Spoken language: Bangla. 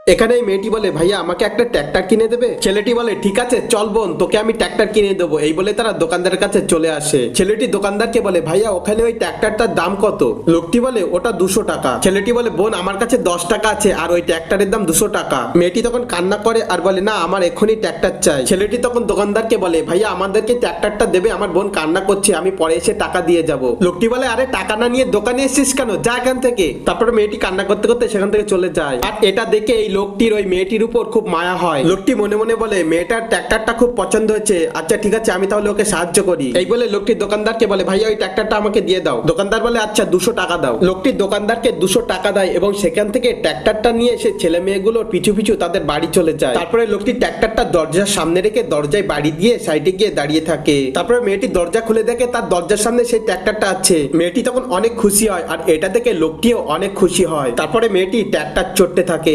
এখানে এই মেয়েটি বলে, ভাইয়া আমাকে একটা ট্র্যাক্টর কিনে দেবে? ছেলেটি বলে, ঠিক আছে চল বোন, তোকে আমি ট্র্যাক্টর কিনে দেবো। এই বলে তারা দোকানদারের কাছে চলে আসে। ছেলেটি দোকানদারকে বলে, ভাইয়া ওখানে ওই ট্র্যাক্টরটার দাম কত? লোকটি বলে, ওটা 200 টাকা। ছেলেটি বলে, বোন আমার কাছে 10 টাকা আছে, আর ওই ট্র্যাক্টরের দাম 200 টাকা। মেয়েটি তখন কান্না করে আর বলে, না আমার এখনই ট্র্যাক্টর চাই। ছেলেটি তখন দোকানদারকে বলে, ভাইয়া আমাদেরকে ট্র্যাক্টরটা দেবে, আমার বোন কান্না করছে, আমি পরে এসে টাকা দিয়ে যাব। লোকটি বলে, আরে টাকা না নিয়ে দোকানে এসেছিস কেন, যা এখান থেকে। তারপরে মেয়েটি কান্না করতে করতে সেখান থেকে চলে যায়। আর এটা দেখে এই লোকটির ওই মেয়েটির উপর খুব মায়া হয়। লোকটি মনে মনে বলে, মেয়েটার ট্র্যাক্টরটা খুব পছন্দ হয়েছে, আচ্ছা ঠিক আছে আমি তাহলে ওকে সাহায্য করি। এই বলে লোকটি দোকানদারকে বলে, ভাইয়া ওই ট্র্যাক্টরটা আমাকে দিয়ে দাও। দোকানদার বলে, আচ্ছা 200 টাকা দাও। লোকটি দোকানদারকে 200 টাকা দেয় এবং সেখান থেকে ট্র্যাক্টরটা নিয়ে সে ছেলে মেয়েগুলোর পিছু পিছু তাদের বাড়ি চলে যায়। তারপরে লোকটি ট্র্যাক্টরটা দরজার সামনে রেখে দরজায় বাড়ি দিয়ে সাইডে গিয়ে দাঁড়িয়ে থাকে। তারপরে মেয়েটি দরজা খুলে দেখে তার দরজার সামনে সেই ট্র্যাক্টরটা আছে। মেয়েটি তখন অনেক খুশি হয় আর এটা দেখে লোকটিও অনেক খুশি হয়। তারপরে মেয়েটি ট্র্যাক্টর চড়তে থাকে।